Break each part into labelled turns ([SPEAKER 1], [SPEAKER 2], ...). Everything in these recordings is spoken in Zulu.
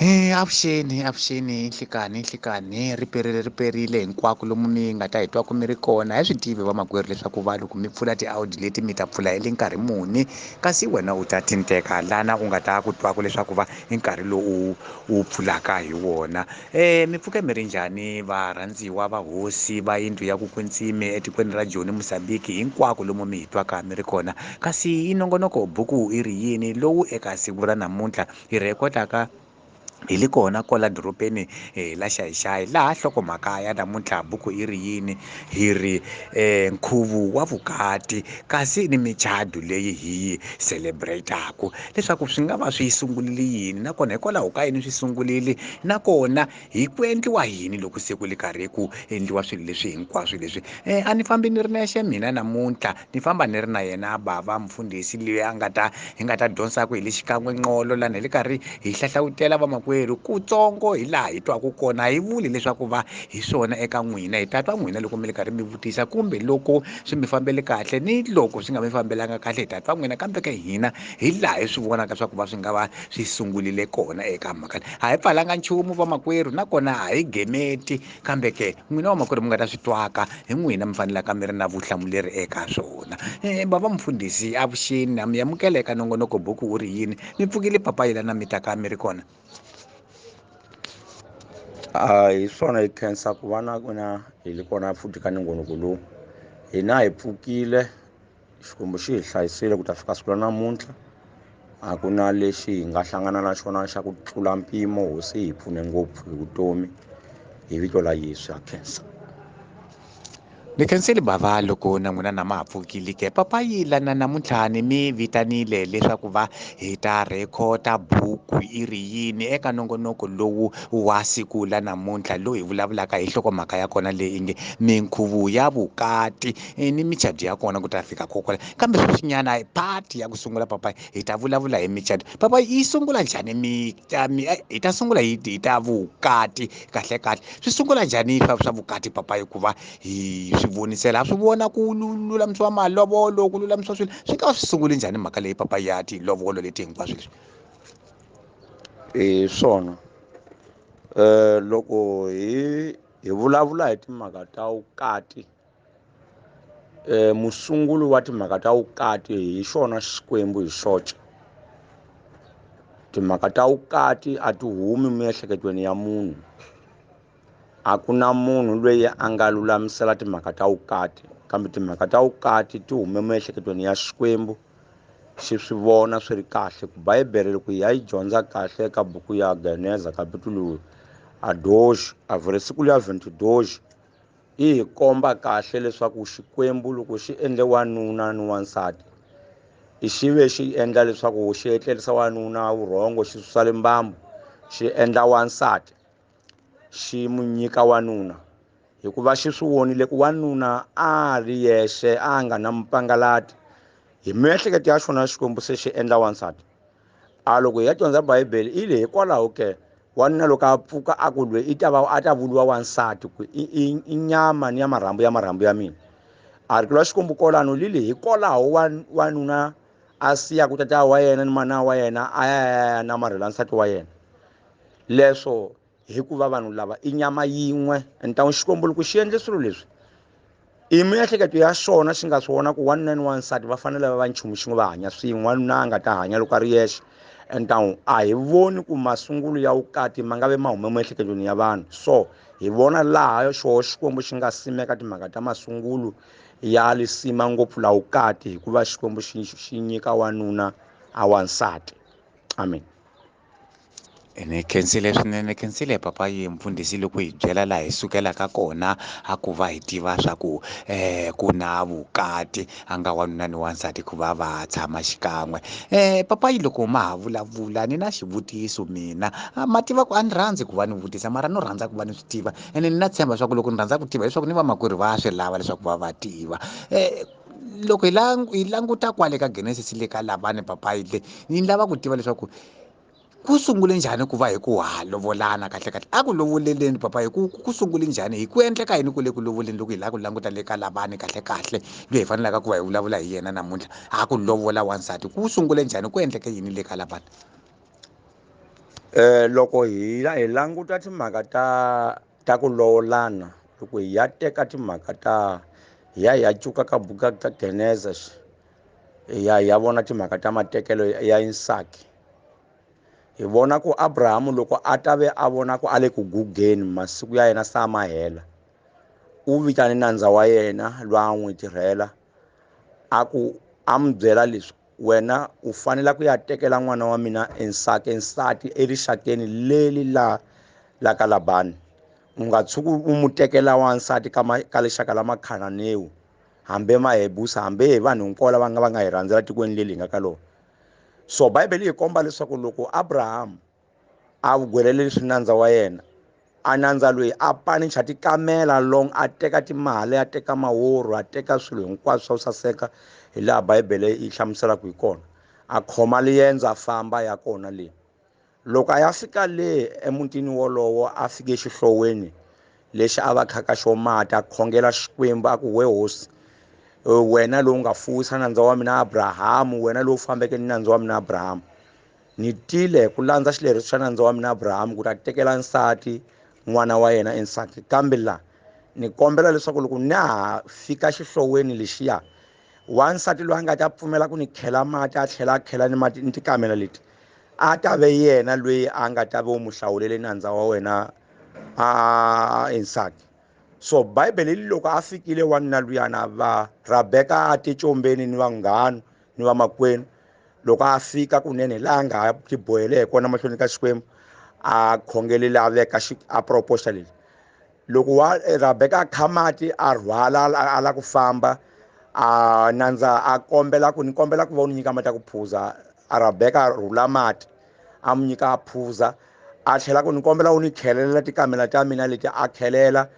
[SPEAKER 1] Avuxeni nhlikani riperile hinkwako lomu mi nga ta hi twaku mi ri kona hi swi tivi vamakwerhu leswaku va loko mi pfula ti-audi leti mi ta pfula hi le nkarhi muni kasi wena u ta tinteka lana u nga ta ku twaku leswaku va i nkarhi lowu u pfulaka hi wona mi pfuke mi ri njhani varhandziwa va hosi va yindlu ya ku kwetsimi etikweni ra Joni Mozambique hinkwako lomu mi hi twaka mi ri kona kasi i nongonoko buku i ri yini lowu eka siku ra namuntlha hi rhekotaka hi le kona kwala doropeni la Xai-Xai laha nhlokomhaka ya namuntlha buku i ri yini hi ri nkhuvo wa vukati kasi ni michado leyi hi yi celebrate-aku leswaku swi nga va swi sungulile yini nakona hikwalaho ka yini swi sungulile nakona hi ku endliwa yini loko se ku le karhi ku endliwa swilo leswi hinkwaswo leswi a ni fambi ni ri nexe mina namuntlha ni famba ni ri na yena bava mfundhisi loyi hi nga ta dyondzaka hi le xikan'we nqolo lana hi le karhi hi hlahlawutela vamakwerhu kutsongo hi laha hi twaku kona hi vuli leswaku va hi swona eka n'wina hi tatwa n'wina loko mi le karhi mi vutisa kumbe loko swi mi fambele kahle ni loko swi nga mi fambelanga kahle hi tatwa n'wina kambe ka hina hi laha hi swi vonaka swa ku va swi nga va swi sungulile kona eka mhaka leyi a hi pfalanga nchumu vamakwerhu nakona a hi gemeti kambe ke n'wina vamakwerhu mi nga ta swi twaka hi n'wina mi fanelaka mi ri na vuhlamuleri eka swona bava mfundhisi avuxeni na mi amukela eka nongonoko buku u ri yini mi pfukile papa yelana mi taka mi ri kona
[SPEAKER 2] hi swona hi khensa ku va na n'wina hi le kona futhi ka nongonoko lowu hina hi pfukile xikwembu xi hi hlayisile ku ta fika siku ra namuntlha a ku na lexi hi nga hlangana na xona xa ku tlula mpimo hosi hi pfune ngopfu hi vutomi hi vito la Yesu ha khensa
[SPEAKER 1] ni khenseli bava loko na n'wina na ma ha pfukile ke papa yilana namuntlha ni mi vitanile leswaku va hi ta rhekhota buku i ri yini eka nongonoko lowu wa siku la namuntlha lowu hi vulavulaka hi nhlokomhaka ya kona leyi nge minkhuvo ya vukati ni michado ya kona ku ta fika kokwala kambe sweswinyana part ya ku sungula papa hi ta vulavula hi michado papa yi sungula njhani hi ta sungula hi ta vukati kahle swi sungula njhani swa vukati papa hikuva hi swi vonisela swi vona ku lulamisiwa malovolo ku lulamisiwa swilo swi nga swi sungule njhani mhaka leyi papa ya tilovolo leti hinkwaswo leswi
[SPEAKER 2] swona loko hi vulavula hi timhaka ta vukati musungulo wa timhaka ta vukati hi xona xikwembu hi xoxe timhaka ta vukati a ti humi miehleketweni ya munhu a ku na munhu loyi a nga lulamisela timhaka ta vukati kambe timhaka ta vukati ti hume miehleketweni ya xikwembu xi swi vona swi ri kahle ku Bibele loko hi ya yi dyondza kahle eka buku ya Geneza kapitulu a 12 a vhesiku ya 22 yi hi komba kahle leswaku xikwembu loko xi endle wanuna ni wansati i xive xi endla leswaku xi etlerisa wanuna vurhongo xi susa limbambu xi endla wansati xi mu nyika wanuna hikuva xi swi vonile ku wanuna a ri yexe a nga na mpangalati hi miehleketo ya xona xikwembu se xi endla wansati a loko hi ya dyondza Bibele i le hikwalaho ke wanuna loko a pfuka a ku lweyi a ta vuliwa wansati ku i nyama ni ya marhambu ya mina a ri kula xikwembu kolano lile hikwalaho wanuna a siyaku tata wa yena ni mana wa yena a ya namarhela nsati wa yena leswo hikuva vanhu lava i nyama yin'we ntawu xikwembu loko xi endle swilo leswi i miehleketo ya xona xi nga swi vona ku wanuna ni wansati va fanele va nchumu xin'we va hanya swin'we wanuna a nga ta hanya loko a ri yexe ntawu a hi voni ku masungulo ya vukati ma nga ve ma hume miehleketweni ya vanhu so hi vona laha xoho xikwembu xi nga simeka timhaka ta masungulo ya lisima ngopfu la vukati hikuva xikwembu xi nyika wanuna a wansati amen
[SPEAKER 1] ni khensile swinene khensile papa yi mfundhisi loko hi byela laha hi sukelaka kona a ku va hi tiva swa ku ku na vukati a nga wanuna ni wansati ku va va tshama xikan'we papa yi loko ma ha vulavula ni na xivutiso mina ma tiva ku a ni rhandzi ku va ni vutisa mara no rhandza ku va ni swi tiva ene ni na tshemba swa ku loko ni rhandza ku tiva leswaku ni vamakwerhu va swi lava leswaku va tiva loko hi languta kwale ka Genesis le ka Labani papa yi le ni lava ku tiva leswaku ku sungule njhani ku va hi ku lovolana kahle a ku lovoleleni papa hi ku sungule njhani hi ku endleka yini ku le ku lovoleni loko hi lava ku languta le ka Labani kahle loyi hi fanelaka ku va hi vulavula hi yena namuntlha a ku lovola wansati ku sungule njhani ku endleke yini le ka Labani
[SPEAKER 2] Loko hi languta timhaka ta ku lowolana, loko hi ya teka timhaka hi ya cuka ka buku ta Genesis, hi ya vona timhaka ta matekelo ya Isaki. Hi vona ku Abrahamu loko a ta ve a vona ku a le ku gugeni, masiku ya yena se ma hela, u vitane nandza wa yena loyi a n'wi tirhela a ku a n'wi byela leswi, wena u fanele ku ya tekela n'wana wa mina nsati erixakeni leli la ka Labani. U nga tshuki u mu tekela wansati ka lexaka la makhananeu, hambi mahebusa, hambi hi vanhu hinkwavo lava va nga hi rhandzela tikweni leli hi nga ka lona. So Bibele yi komba leswaku loko Abrahamu a gwelele leswi nandza wa yena, a nandza loyi a panicha tikamela long, a teka timali, a teka maworo, a teka swilo hinkwaswo swa ku saseka hi laha Bibele yi hlamuselaka hi kona. A khoma liyendzo a famba ya kona le. Loko a ya fika le emutini wolowo, a fike exihloweni lexi a va khaka xo mati, a khongela Xikwembu a ku, we hosi, wena lowu nga fuwisa nandza wa mina Abrahamu, wena lowu fambeke ni nandza wa mina Abrahamu, ni tile ku landza xileriso xa nandza wa mina Abrahamu ku ta tekela nsati n'wana wa yena Isaki. Kambe la ni kombela leswaku loko na ha fika xihloweni lexiya, wansati loyi a nga ta pfumela ku ni khela mati, a tlhela a khela ni mati ni tikamela leti, a ta ve yena loyi a nga ta ve u mu hlawulele nandza wa wena Isaki. So Bibele loko a fikile wanuna luyana, va Rebeka a ticombeni ni vanghana ni vamakwenu, loko a fika kunene laha nga tibohele hi kona mahlweni ka Xikwembu, a khongelele a veka a proposa leli. Loko Rebeka a kha mati a rhwala a la ku famba, a nandza a kombela ku, ni kombela ku va u ni nyika mati ya ku phuza. A Rebeka a rhula mati a mu nyika a phuza, a tlhela ku ni kombela u ni khelelela tikamela ta mina leti, a khelela.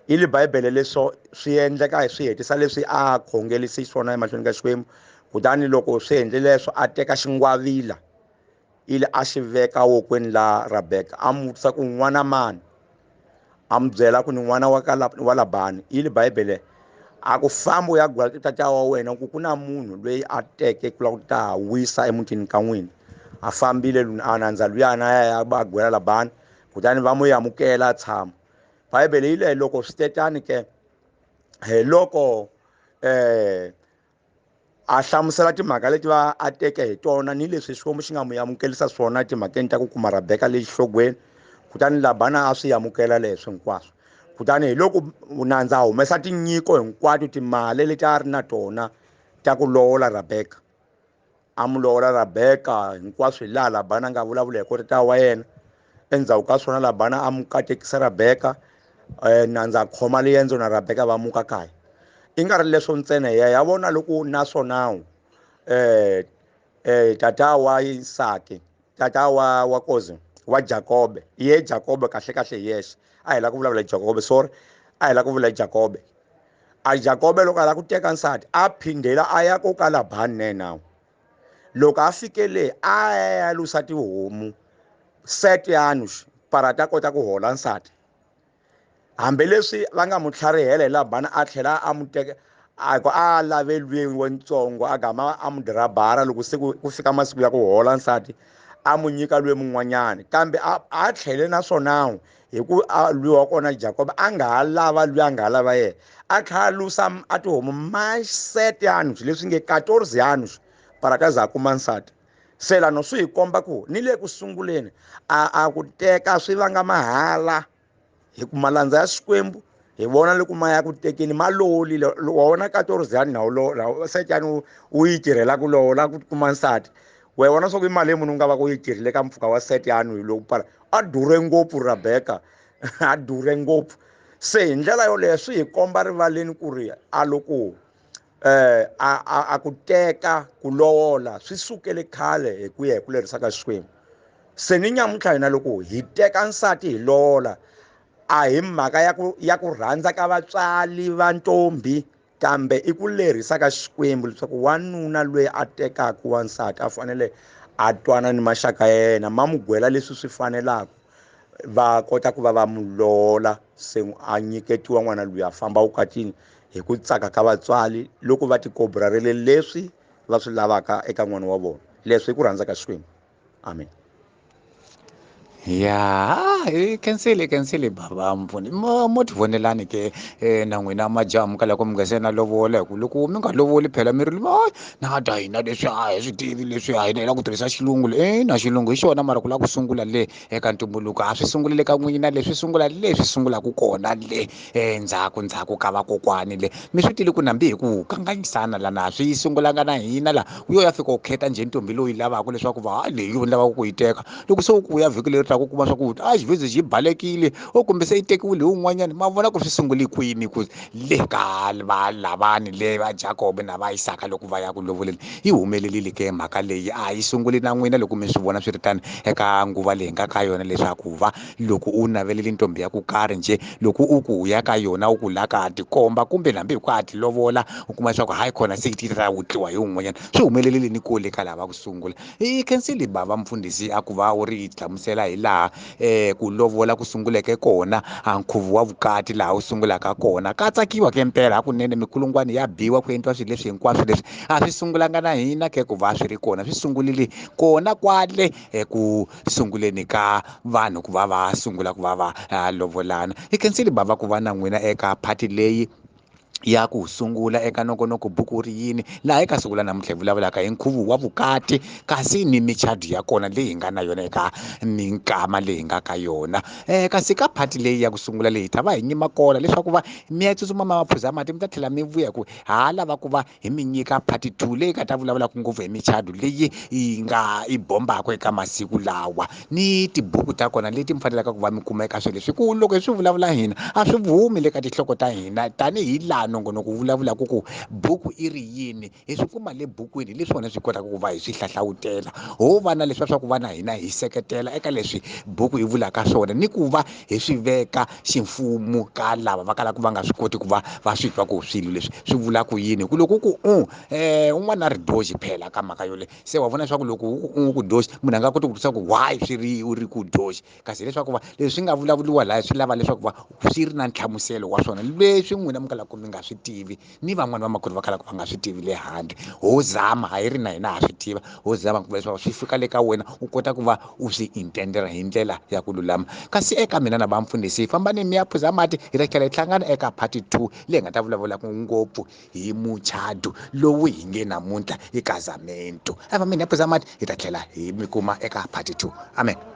[SPEAKER 2] Hi li Bibele leswo swi endleka swi hetisa leswi a khongelise swona emahlweni ka Xikwembu. Kutani loko swi endle leswo, a teka xingwavila ili a xi veka wokweni la Rebeka, a mu vutisa ku n'wana mani, a mu byela ku ni n'wana wa Labani. Hi li Bibele a ku famba u ya gwala tata wa wena ku na munhu loyi a teke ku la ku ta wisa emutini ka n'wina. A fambile a nandza luyana ya gwela Labani, kutani va mu amukela a tshama. Bibele yi leyi loko swi tetani ke, hi loko a hlamusela timhaka leti va a teke hi tona, ni leswi Xikwembu xi nga mu amukelisa swona timhakeni ta ku kuma Rebeka le xihloweni. Kutani Labana a swi amukela leswi hinkwaswo. Kutani hi loko nandza a humesa tinyiko hinkwato, timali leti a ri na tona ta ku lovola Rebeka, a mu lovola Rebeka hinkwaswo hi laha Labana a nga vulavula hi kota tata wa yena. Endzhaku ka swona Labana a mu katekisa Rebeka, nandza a khoma liyendzo na Rebeka va muka kaya. I nga ri leswo ntsena, ya vona loko naswona tata wa Isaki, tata wa koze wa Jakobe, ye Jakobe kahle kahle hi yexe, a hi la ku vulavula Jakobe, sorry, a hi la ku vula Jakobe. A Jakobe loko a la ku teka nsati, a phindela a ya ko ka Labani na yenawu. Loko a fike le a ya lusa tihomu 7 anush para ta kota ku hola nsati. Hambileswi va nga mu tlharihela hi Labani, a tlhela a mu teka a lave lweyi ntsongo, a gama a mu dirabara loko se ku fika masiku ya ku hola nsati, a mu nyika lweyi mun'wanyana. Kambe a tlhele na swona hi ku lweyi wa kona Jakobe a nga ha lava lweyi a nga ha lava yena, a tlhela lusa a tihomu 7 anush, leswi nge 14 anush para ta za kuma nsati. Se lano swi hi komba ku ni le ku sunguleni a ku teka swi vanga mahala, hi ku malandza ya Xikwembu hi vona loko ma ya ku tekeni maloli wa wona 14 yani na u setyani u yi tirhela ku lovola ku kuma nsati. We vona swa ku i mali munhu nga va ku yi tirhile ka mpfhuka wa 7 yani hi loko pala a durhe ngopfu Rebeka a durhe ngopfu. Se hi ndlela yoleyo swi hi komba rivaleni ku ri a loko a ku teka ku lovola swi sukele khale hi ku ya hi ku lerisa ka Xikwembu. Se ni nyamuntlha hina loko hi teka nsati hi lovola, a hi mhaka ya ku rhandza ka vatswali va ntombi, kambe i ku lerisa ka Xikwembu leswaku wanuna loyi a tekaka wansati a fanele a twana ni maxaka ya yena, ma mu gwela leswi swi fanelaka, va kota ku va mu lovola. Se a nyiketiwa n'wana loyi a famba vukatini hi ku tsaka ka vatswali loko va tikobrarile leswi va swi lavaka eka n'wana wa vona. Leswi i ku rhandza ka Xikwembu. Amen.
[SPEAKER 1] ya kensile baba mpfuni mo ti vonelani ke na n'wina majamu ka loko mi nga se na lovola hi ku loko mi nga lovoli phela mi ri na ta hina leswi a hi swi tivi leswi a hina hi la ku tirhisa xilungu na xilungu hi xona mara ku la ku sungula le eka ntumbuluko a swi sunguli le ka n'wina leswi sungula leswi sungulaku kona le ndzhaku ka vakokwani le mi swi tile ku nambi hi ku kanganyisana lana swi sungulanga na hina la u yo ya fika u khetha njhe ntombi loyi lavaka leswaku va leyi u lavaka ku yi teka loko se u ku ya vhiki leri taka u kuma swa ku a xivhizi xi balekile o kumbe se yi tekiwile hi un'wanyana ma vona ku swi sungule kwini ku le ka va lavani le va Jacob na va Isaka loko va ya ku lovoleni yi humelelile ke mhaka leyi a yi sunguli na n'wina loko mi swi vona swi ri tani eka nguva leyi nga ka yona leswaku va loko u naveleli ntombi ya ku karhi njhe loko u ku ya ka yona u ku la ka tikomba kumbe hambi hi ku a ti lovola u kuma leswaku hayi khona se ti ra wutliwa hi un'wanyana swi humelelile ni kule ka lava ku sungula i khensile bava mfundhisi a ku va u ri hlamusela hi laha ku lovola ku sunguleke kona a nkhuvo wa vukati laha u sungulaka kona ka tsakiwa ke mpela hakunene mikulungwana ya biwa ku endliwa swilo leswi hinkwaswo leswi a swi sungulanga na hina ke ku va swi ri kona swi sungulile kona kwale ku sunguleni ka vanhu ku va va sungula ku va va lovolana i khensile bava ku va na n'wina eka phati leyi ya ku sungula eka nongonoko buku ri yini laha eka sungula namuntlha hi vulavulaka hi nkhuvo wa vukati kasi ni michado ya kona leyi hi nga na yona eka minkama leyi hi nga ka yona kasi ka phati leyi ya ku sungula leyi hi ta va hi nyima kona leswaku va mi ya tsutsuma ma maphuza mati mi ta tlhela mi vuya ku ha lava ku va hi mi nyika phati 2 leyi nga ta vulavulaka ngopfu hi michado leyi yi bombaka eka masiku lawa ni tibuku ta kona leti mi fanelaka ku va mi kuma eka swilo leswi ku loko hi swi vulavula hina a swi humi le ka tinhloko ta hina tanihi laha nongonoko vulavulaka ku buku i ri yini hi swi kuma le bukwini leswi swona swi kotaka ku va hi swi hlahlawutela ho va na leswiya swa ku va na hina hi seketela eka leswi buku yi vulaka swona ni ku va hi swi veka ximfumo ka lava va kalaka va nga swi koti ku va va swi twa ku swilo leswi swi vula ku yini ku loko ku un'wana na ri doxi phela ka mhaka yole se wa vona leswaku loko u ku doxi munhu a nga koti ku vutisa ku why swi ri u ri ku doxi kasi leswaku va leswi swi nga vulavuliwa laha swi lava leswaku va swi ri na nhlamuselo wa swona leswi n'wina mi kalaka mi nga swi tivi ni van'wani vamakwerhu va kalaka va nga swi tivi le handle ho zama a yi ri na hina ha swi tiva ho zama ku leswaku swi fika le ka wena u kota ku va u swi intendela hi ndlela ya ku lulama kasi eka mina na vamfundhisi fambani mi ya phuza mati hi ta tlhela hi hlangana eka part 2 leyi nga ta vulavulaka ngopfu hi muchado lowu hi nge namuntlha i kazamento a fambeni hi ya phuza mati hi ta tlhela hi mi kuma eka part 2 amen.